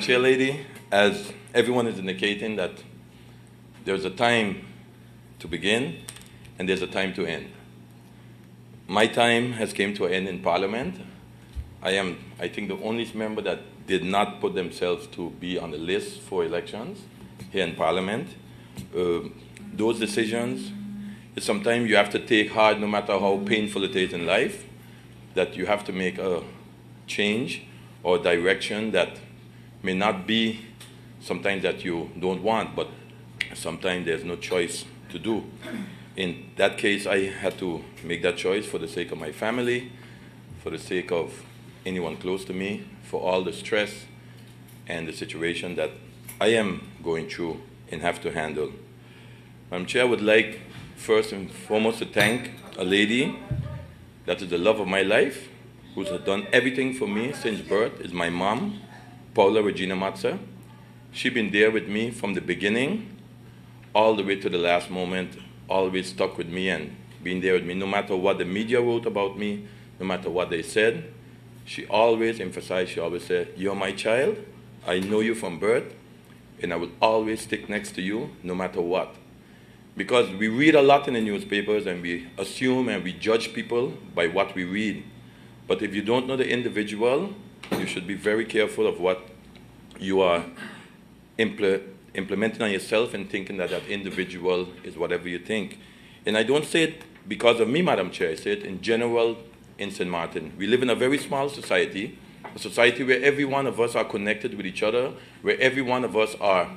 Chair Lady, as everyone is indicating that there's a time to begin and there's a time to end. My time has came to an end in Parliament. I am, I think, the only member that did not put themselves to be on the list for elections here in Parliament. Those decisions, sometimes you have to take hard, no matter how painful it is in life, that you have to make a change or direction that may not be sometimes that you don't want, but sometimes there's no choice to do. In that case, I had to make that choice for the sake of my family, for the sake of anyone close to me, for all the stress and the situation that I am going through and have to handle. Madam Chair, I would like first and foremost to thank a lady that is the love of my life, who has done everything for me since birth, is my mom, Paula Regina Matza. She's been there with me from the beginning all the way to the last moment, always stuck with me and been there with me, no matter what the media wrote about me, no matter what they said. She always emphasized, she always said, "You're my child, I know you from birth, and I will always stick next to you no matter what." Because we read a lot in the newspapers and we assume and we judge people by what we read. But if you don't know the individual, you should be very careful of what you are implementing on yourself and thinking that that individual is whatever you think. And I don't say it because of me, Madam Chair. I say it in general in St. Martin. We live in a very small society, a society where every one of us are connected with each other, where every one of us are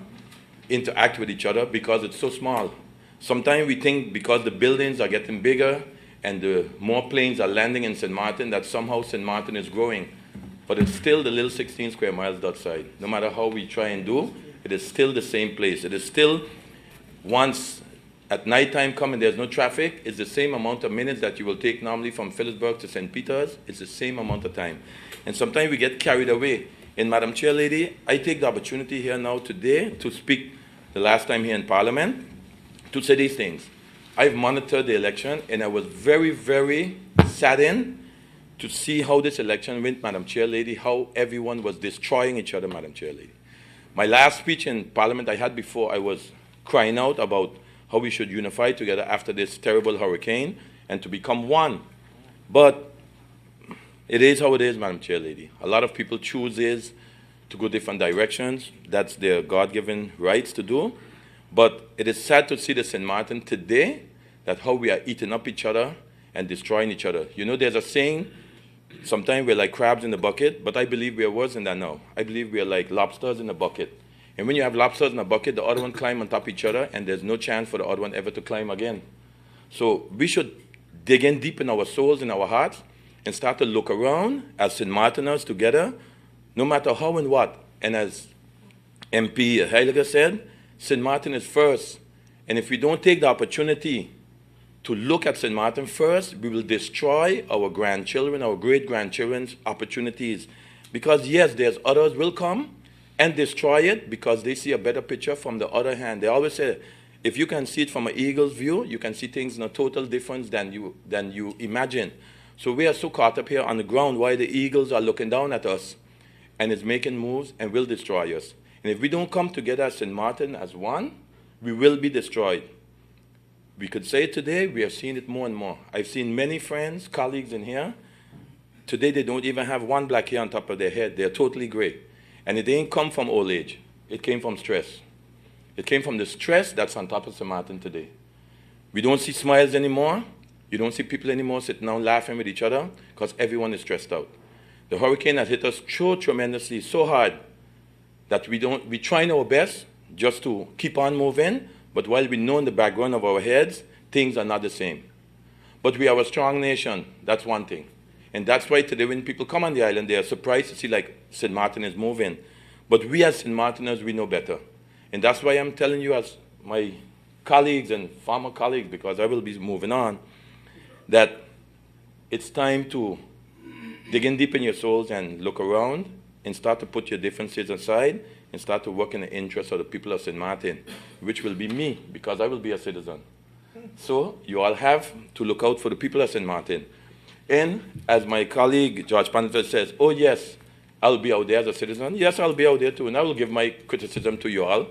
interact with each other because it's so small. Sometimes we think because the buildings are getting bigger and the more planes are landing in St. Martin that somehow St. Martin is growing. But it's still the little 16 square miles outside. No matter how we try and do, it is still the same place. It is still, once at nighttime come and there's no traffic, it's the same amount of minutes that you will take normally from Phillipsburg to St. Peter's. It's the same amount of time. And sometimes we get carried away. And Madam Chair Lady, I take the opportunity here now today to speak the last time here in Parliament to say these things. I've monitored the election and I was very, very saddened to see how this election went, Madam Chair Lady, how everyone was destroying each other, Madam Chair Lady. My last speech in Parliament I had before, I was crying out about how we should unify together after this terrible hurricane and to become one. But it is how it is, Madam Chair Lady. A lot of people choose to go different directions. That's their God-given rights to do. But it is sad to see the St. Martin today, that how we are eating up each other and destroying each other. You know, there's a saying, sometimes we're like crabs in the bucket, but I believe we are worse than that now. I believe we are like lobsters in a bucket. And when you have lobsters in a bucket, the other one climb on top of each other, and there's no chance for the other one ever to climb again. So we should dig in deep in our souls, in our hearts, and start to look around as St. Martiners together, no matter how and what. And as MP Heiliger said, St. Martin is first. And if we don't take the opportunity to look at St. Martin first, we will destroy our grandchildren, our great-grandchildren's opportunities. Because yes, there's others will come and destroy it because they see a better picture from the other hand. They always say, if you can see it from an eagle's view, you can see things in a total difference than you imagine. So we are so caught up here on the ground while the eagles are looking down at us and is making moves and will destroy us. And if we don't come together as St. Martin as one, we will be destroyed. We could say today, we have seen it more and more. I've seen many friends, colleagues in here. Today, they don't even have one black hair on top of their head. They're totally gray. And it didn't come from old age. It came from stress. It came from the stress that's on top of St. Martin today. We don't see smiles anymore. You don't see people anymore sitting down laughing with each other because everyone is stressed out. The hurricane has hit us so tremendously, so hard, that we're trying our best just to keep on moving, but while we know in the background of our heads, things are not the same. But we are a strong nation, that's one thing. And that's why today when people come on the island, they are surprised to see like St. Martin is moving. But we as St. Martiners, we know better. And that's why I'm telling you as my colleagues and former colleagues, because I will be moving on, that it's time to dig in deep in your souls and look around and start to put your differences aside and start to work in the interest of the people of St. Martin, which will be me, because I will be a citizen. So you all have to look out for the people of St. Martin. And as my colleague George Panfield says, oh yes, I'll be out there as a citizen. Yes, I'll be out there too, and I will give my criticism to you all,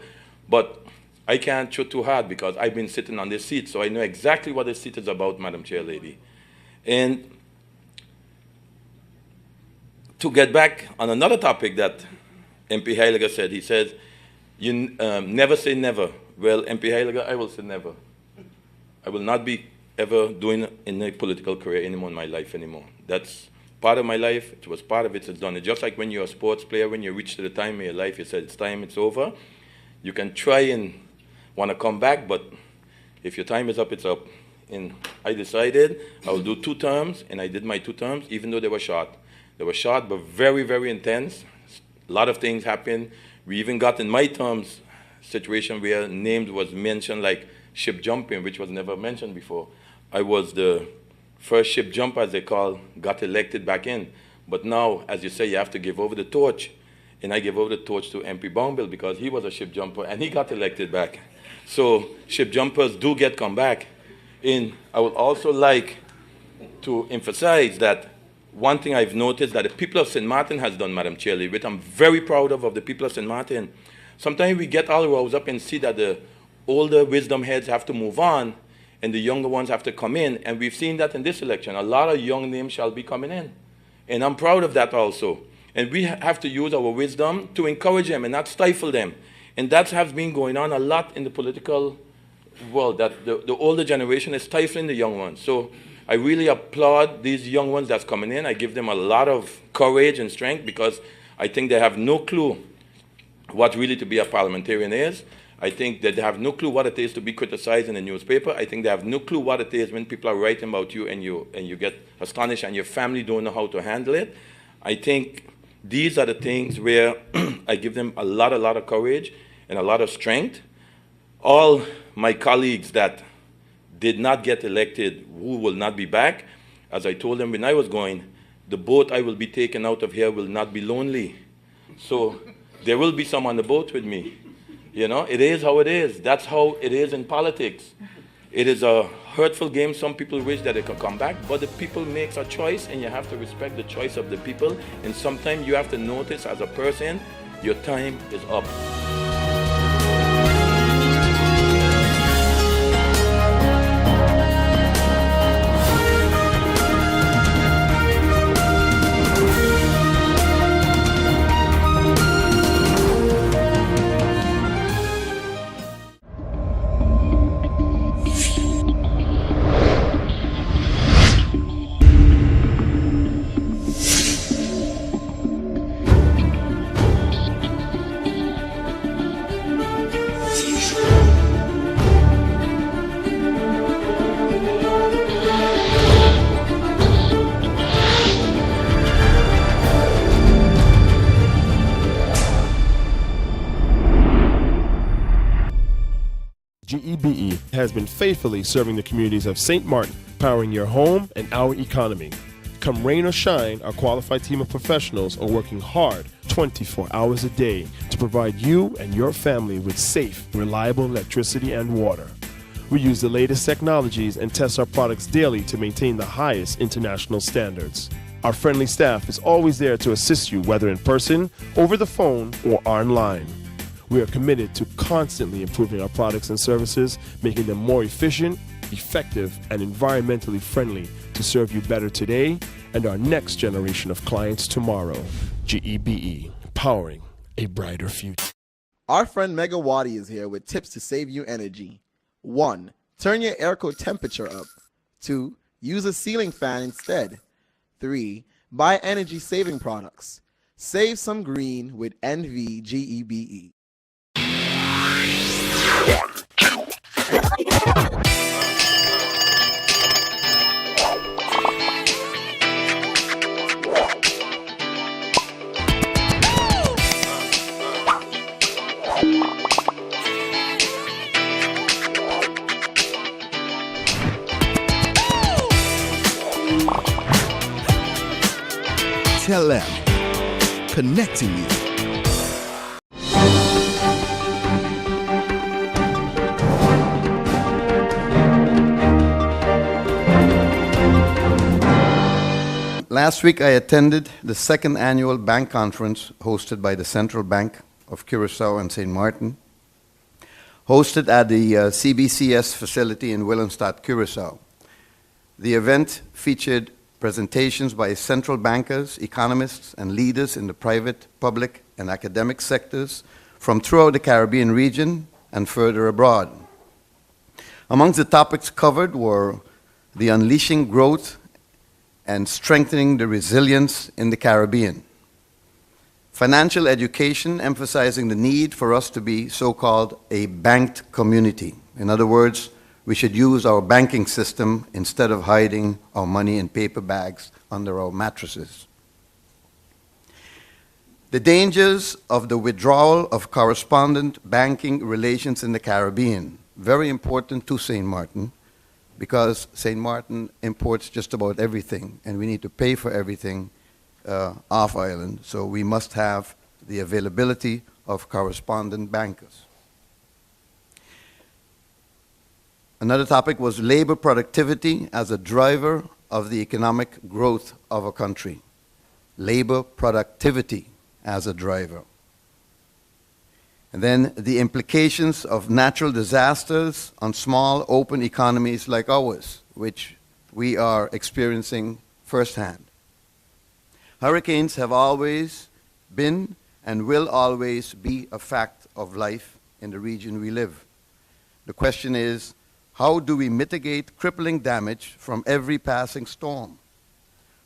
but I can't shoot too hard because I've been sitting on this seat, so I know exactly what this seat is about, Madam Chair Lady. And to get back on another topic that MP Heiliger said, he says, you never say never. Well, MP Heiliger, I will say never. I will not be ever doing in a political career anymore in my life anymore. That's part of my life. It was part of it. It's done. It's just like when you're a sports player, when you reach to the time in your life, you said it's time, it's over. You can try and want to come back, but if your time is up, it's up. And I decided I will do 2 terms, and I did my 2 terms, even though they were short. They were short, but very, very intense. A lot of things happened. We even got in my terms situation where names was mentioned like ship jumping, which was never mentioned before. I was the first ship jumper, as they call, got elected back in. But now, as you say, you have to give over the torch. And I gave over the torch to MP Bounville because he was a ship jumper and he got elected back. So ship jumpers do get come back. And I would also like to emphasize that one thing I've noticed that the people of St. Martin has done, Madam Chair, which I'm very proud of the people of St. Martin. Sometimes we get all roused up and see that the older wisdom heads have to move on and the younger ones have to come in. And we've seen that in this election. A lot of young names shall be coming in. And I'm proud of that also. And we have to use our wisdom to encourage them and not stifle them. And that has been going on a lot in the political world, that the older generation is stifling the young ones. So I really applaud these young ones that's coming in. I give them a lot of courage and strength because I think they have no clue what really to be a parliamentarian is. I think that they have no clue what it is to be criticized in a newspaper. I think they have no clue what it is when people are writing about you and you get astonished and your family don't know how to handle it. I think these are the things where I give them a lot of courage and a lot of strength. All my colleagues that did not get elected, who will not be back, as I told them when I was going, the boat I will be taken out of here will not be lonely. So there will be some on the boat with me. You know, it is how it is. That's how it is in politics. It is a hurtful game. Some people wish that it could come back, but the people makes a choice, and you have to respect the choice of the people. And sometimes you have to notice as a person, your time is up. GEBE has been faithfully serving the communities of St. Martin, powering your home and our economy. Come rain or shine, our qualified team of professionals are working hard 24 hours a day to provide you and your family with safe, reliable electricity and water. We use the latest technologies and test our products daily to maintain the highest international standards. Our friendly staff is always there to assist you, whether in person, over the phone, or online. We are committed to constantly improving our products and services, making them more efficient, effective, and environmentally friendly to serve you better today and our next generation of clients tomorrow. GEBE, powering a brighter future. Our friend Megawati is here with tips to save you energy. 1. Turn your airco temperature up. 2. Use a ceiling fan instead. 3. Buy energy-saving products. Save some green with NVGEBE. Tell them, connecting you. Last week, I attended the second annual bank conference hosted by the Central Bank of Curaçao and St. Martin, hosted at the CBCS facility in Willemstad, Curaçao. The event featured presentations by central bankers, economists, and leaders in the private, public, and academic sectors from throughout the Caribbean region and further abroad. Amongst the topics covered were the unleashing growth and strengthening the resilience in the Caribbean, financial education emphasizing the need for us to be so-called a banked community. In other words, we should use our banking system instead of hiding our money in paper bags under our mattresses. The dangers of the withdrawal of correspondent banking relations in the Caribbean, very important to St. Martin, because St. Martin imports just about everything, and we need to pay for everything off island, so we must have the availability of correspondent bankers. Another topic was labor productivity as a driver of the economic growth of a country. Labor productivity as a driver. And then the implications of natural disasters on small open economies like ours, which we are experiencing firsthand. Hurricanes have always been and will always be a fact of life in the region we live. The question is, how do we mitigate crippling damage from every passing storm?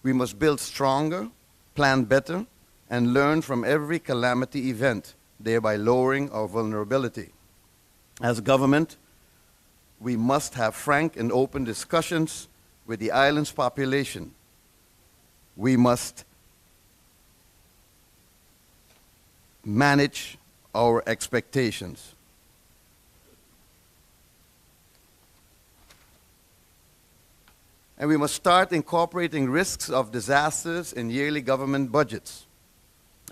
We must build stronger, plan better, and learn from every calamity event, thereby lowering our vulnerability. As a government, we must have frank and open discussions with the island's population. We must manage our expectations. And we must start incorporating risks of disasters in yearly government budgets.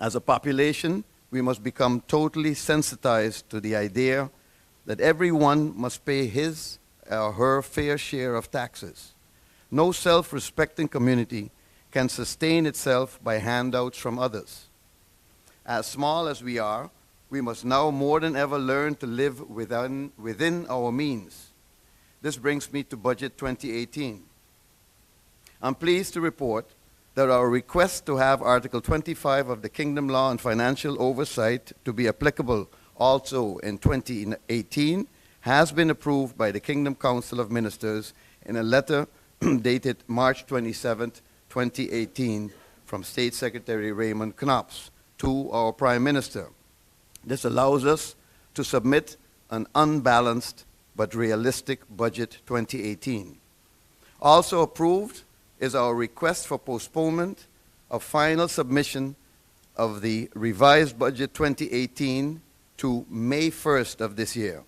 As a population, we must become totally sensitized to the idea that everyone must pay his or her fair share of taxes. No self-respecting community can sustain itself by handouts from others. As small as we are, we must now more than ever learn to live within our means. This brings me to Budget 2018. I'm pleased to report that our request to have Article 25 of the Kingdom Law on Financial Oversight to be applicable also in 2018 has been approved by the Kingdom Council of Ministers in a letter dated March 27, 2018 from State Secretary Raymond Knops to our Prime Minister. This allows us to submit an unbalanced but realistic Budget 2018. Also approved is our request for postponement of final submission of the revised budget 2018 to May 1st of this year.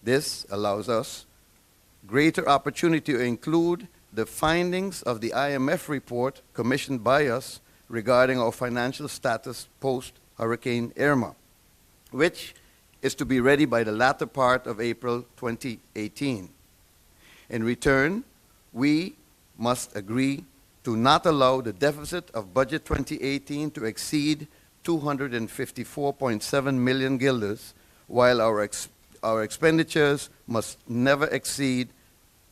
This allows us greater opportunity to include the findings of the IMF report commissioned by us regarding our financial status post-Hurricane Irma, which is to be ready by the latter part of April 2018. In return, we must agree to not allow the deficit of Budget 2018 to exceed 254.7 million guilders, while our expenditures must never exceed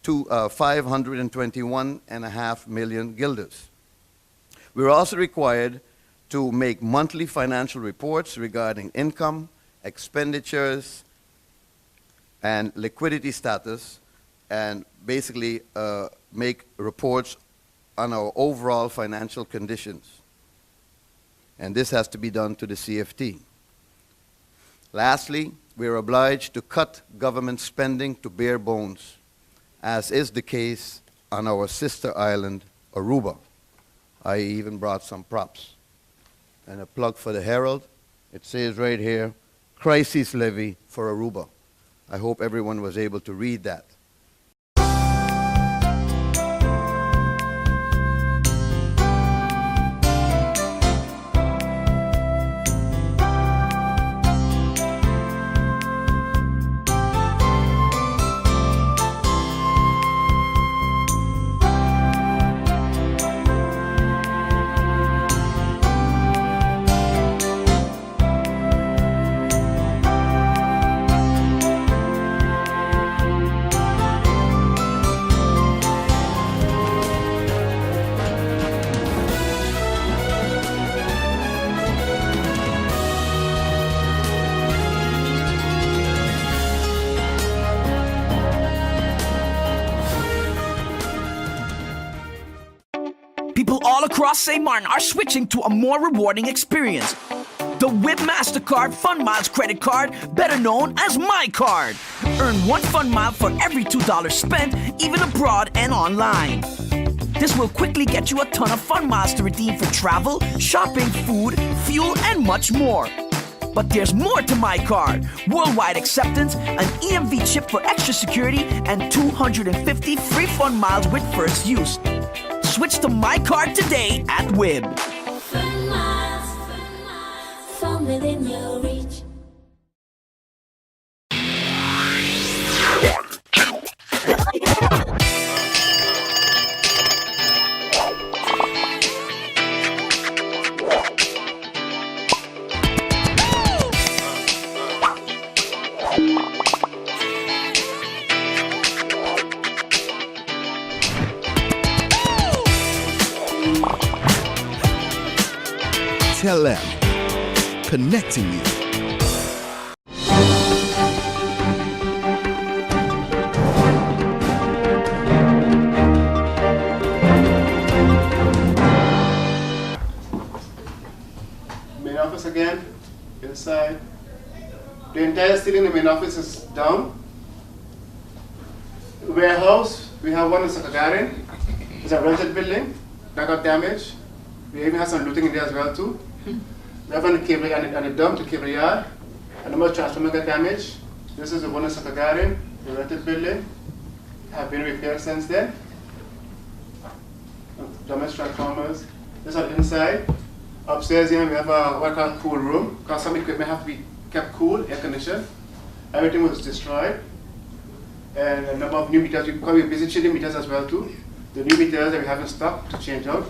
521.5 million guilders. We're also required to make monthly financial reports regarding income, expenditures, and liquidity status, and basically make reports on our overall financial conditions. And this has to be done to the CFT. Lastly, we are obliged to cut government spending to bare bones, as is the case on our sister island, Aruba. I even brought some props. And a plug for the Herald. It says right here, crisis levy for Aruba. I hope everyone was able to read that. across St. Martin are switching to a more rewarding experience. The WIB MasterCard Fun Miles credit card, better known as My Card. Earn 1 fun mile for every $2 spent, even abroad and online. This will quickly get you a ton of fun miles to redeem for travel, shopping, food, fuel, and much more. But there's more to My Card. Worldwide acceptance, an EMV chip for extra security, and 250 free fun miles with first use. Switch to My Card today at WIB. Fun miles, from within your reach. Tell them, connecting you. Main office again, inside. The entire ceiling in the main office is down. Warehouse, we have one in Sakagarin. It's a rented building that got damaged. We even have some looting in there as well too. We have a cable and a dump to cable yard. A number of transformers got damaged. This is the one in Sakagarin, the rented building. Have been repaired since then. Damaged transformers. This is inside. Upstairs here we have a what I call cool room, because some equipment have to be kept cool, air conditioned. Everything was destroyed. And a number of new meters, because we're busy changing meters as well too. The new meters that we have in stock to change out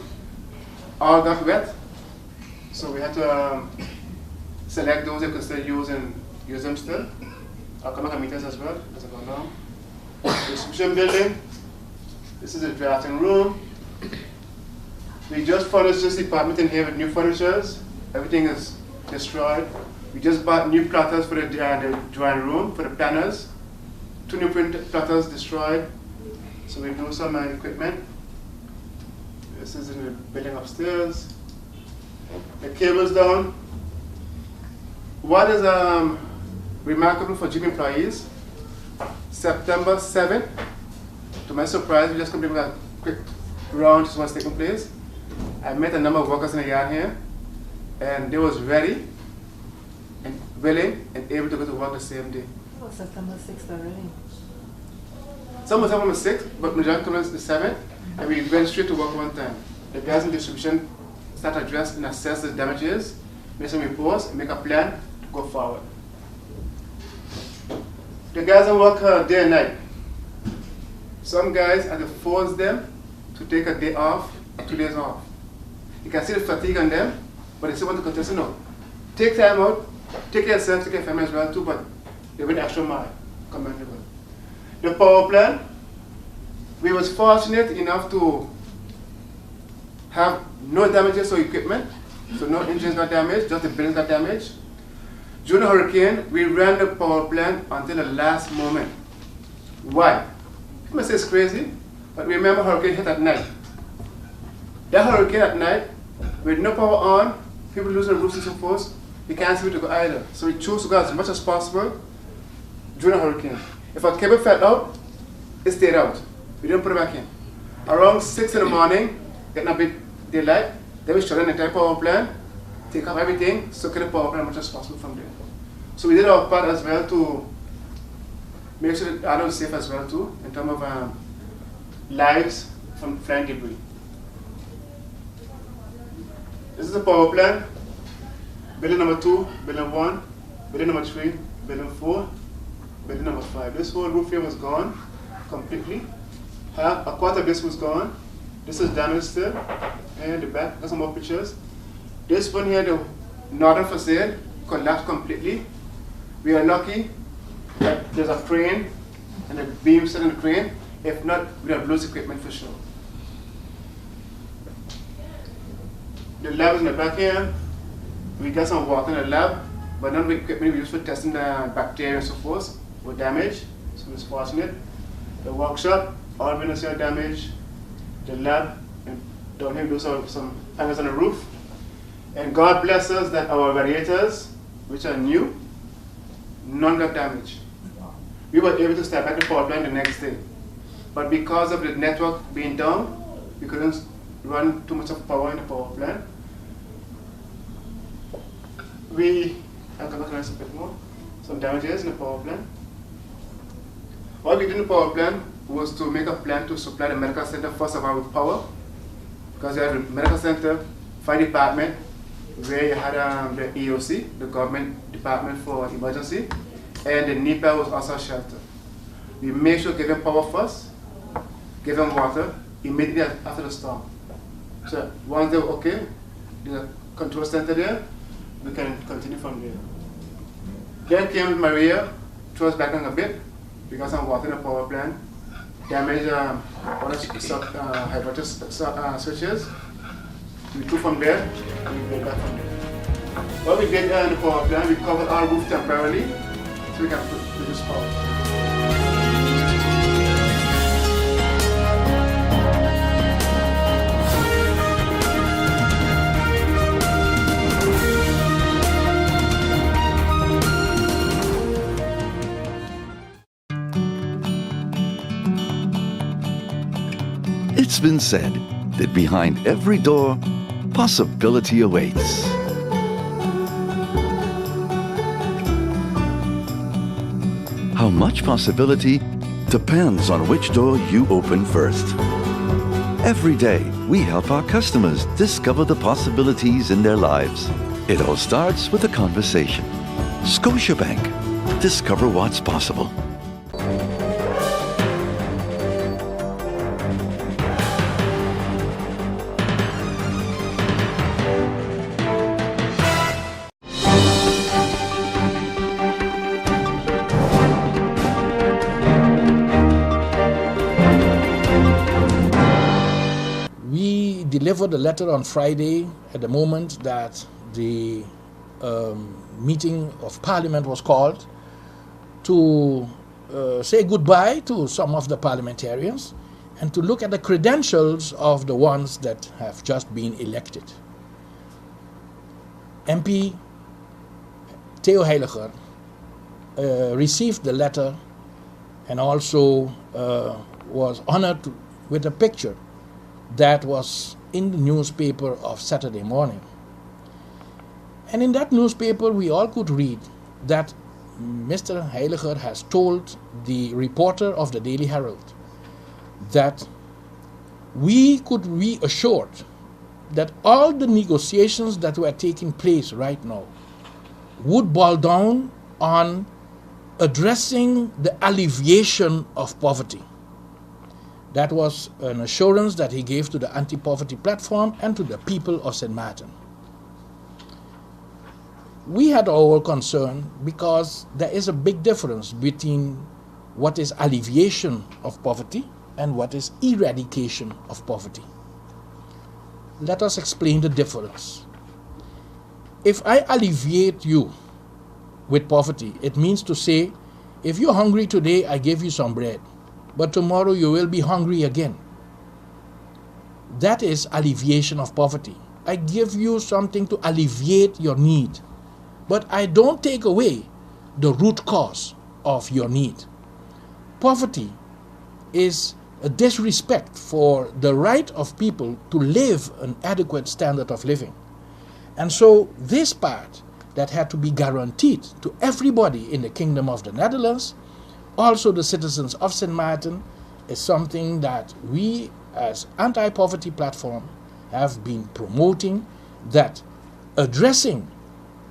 all got wet. So we had to select those that could still use and use them still. I'll come back on meters as well, as I go now. Distribution building. This is the drafting room. We just furnished this department in here with new furnitures. Everything is destroyed. We just bought new platters for the drawing room, for the planners. 2 new print platters destroyed. So we do some equipment. This is in the building upstairs. The cable's down. What is remarkable for gym employees, September 7th, to my surprise, we just completed a quick round, just what's taking place. I met a number of workers in the yard here, and they was ready and willing and able to go to work the same day. Oh, September 6th already. Some was September 6th, but majority was the 7th, and we went straight to work one time. The guys in distribution start to address and assess the damages, make some reports, and make a plan to go forward. The guys don't work day and night. Some guys had to force them to take a day off, 2 days off. You can see the fatigue on them, but they still want to continue. No, take time out, take care of yourself, take care of your family as well too, but they went extra mile, commendable. The power plant, we was fortunate enough to have no damages to equipment, so no engines got damaged, just the buildings got damaged. During the hurricane, we ran the power plant until the last moment. Why? You may say it's crazy, but remember hurricane hit at night. That hurricane at night, with no power on, people losing roofs and so forth, you can't see where to go either. So we chose to go as much as possible during the hurricane. If a cable fell out, it stayed out. We didn't put it back in. Around 6 in the morning, getting a bit daylight, then we shut down the entire power plant, take off everything, soak in the power plant as much as possible from there. So we did our part as well to make sure that the others are safe as well too, in terms of lives from flying debris. This is the power plant, building number 2, building 1, building number 3, building 4, building number 5. This whole roof here was gone completely. Half, a quarter of this was gone. This is damaged still. And the back, got some more pictures. This one here, the northern facade, collapsed completely. We are lucky that there's a crane and a beam set in the crane. If not, we have lost equipment for sure. The lab is in the back here. We got some water in the lab, but none of the equipment we use for testing the bacteria and so forth were damaged, so it's fortunate. The workshop, all windows here are damaged. The lab, and down here, do some panels on the roof. And God bless us that our radiators, which are new, none got damaged. We were able to start back the power plant the next day. But because of the network being down, we couldn't run too much of power in the power plant. I'm going to recognize a bit more, some damages in the power plant. What we did in the power plant was to make a plan to supply the medical center first of all with power, because you have the medical center, fire department, where you had the EOC, the government department for emergency, and the NEPA was also a shelter. We made sure to give them power first, give them water immediately after the storm. So once they were okay, the control center there, we can continue from there. Then came Maria, threw us back on a bit because of water in the power plant, damaged one of the high voltage switches. We took from there and we built back from there. What we did in the power plant, we covered our roof temporarily so we can produce power. It's been said that behind every door, possibility awaits. How much possibility depends on which door you open first. Every day, we help our customers discover the possibilities in their lives. It all starts with a conversation. Scotiabank. Discover what's possible. Delivered the letter on Friday at the moment that the meeting of Parliament was called to say goodbye to some of the parliamentarians and to look at the credentials of the ones that have just been elected. MP Theo Heiliger received the letter and also was honored with a picture that was in the newspaper of Saturday morning. And in that newspaper, we all could read that Mr. Heiliger has told the reporter of the Daily Herald that we could be assured that all the negotiations that were taking place right now would boil down on addressing the alleviation of poverty. That was an assurance that he gave to the anti-poverty platform and to the people of St. Martin. We had our concern because there is a big difference between what is alleviation of poverty and what is eradication of poverty. Let us explain the difference. If I alleviate you with poverty, it means to say, if you're hungry today, I give you some bread. But tomorrow you will be hungry again. That is alleviation of poverty. I give you something to alleviate your need, but I don't take away the root cause of your need. Poverty is a disrespect for the right of people to live an adequate standard of living. And so this part that had to be guaranteed to everybody in the Kingdom of the Netherlands, also the citizens of St. Martin, is something that we as anti-poverty platform have been promoting, that addressing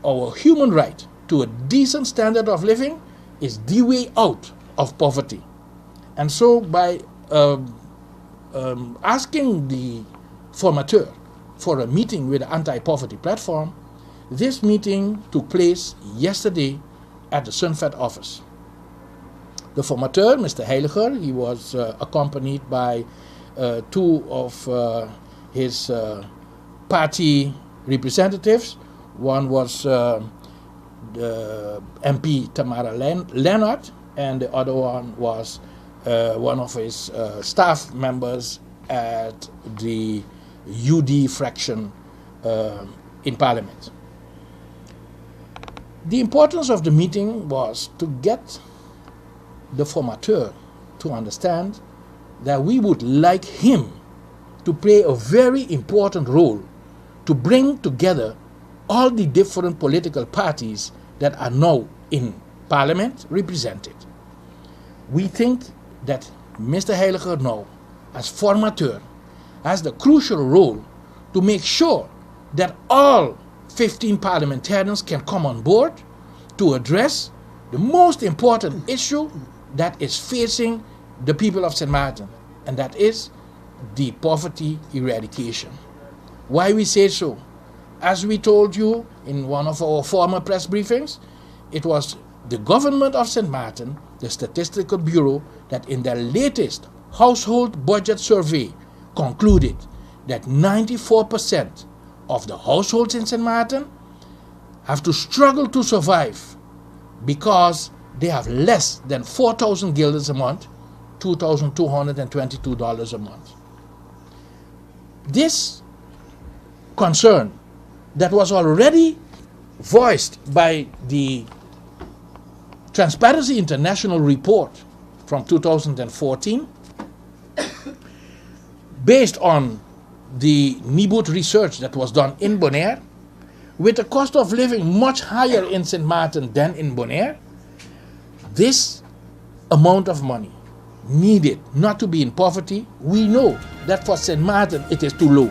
our human right to a decent standard of living is the way out of poverty. And so by asking the formateur for a meeting with the anti-poverty platform, this meeting took place yesterday at the Sunfed office. The formateur, Mr. Heiliger, he was accompanied by two of his party representatives. One was the MP Tamara Leonard, and the other one was one of his staff members at the UD fraction in Parliament. The importance of the meeting was to get the formateur to understand that we would like him to play a very important role to bring together all the different political parties that are now in Parliament represented. We think that Mr. Heiliger now, as formateur, has the crucial role to make sure that all 15 parliamentarians can come on board to address the most important issue that is facing the people of St. Martin, and that is the poverty eradication. Why we say so? As we told you in one of our former press briefings, it was the government of St. Martin, the Statistical Bureau, that in their latest household budget survey concluded that 94% of the households in St. Martin have to struggle to survive because they have less than 4,000 guilders a month, $2,222 a month. This concern that was already voiced by the Transparency International report from 2014, based on the NIBUT research that was done in Bonaire, with a cost of living much higher in St. Martin than in Bonaire, this amount of money needed not to be in poverty, we know that for St. Martin it is too low.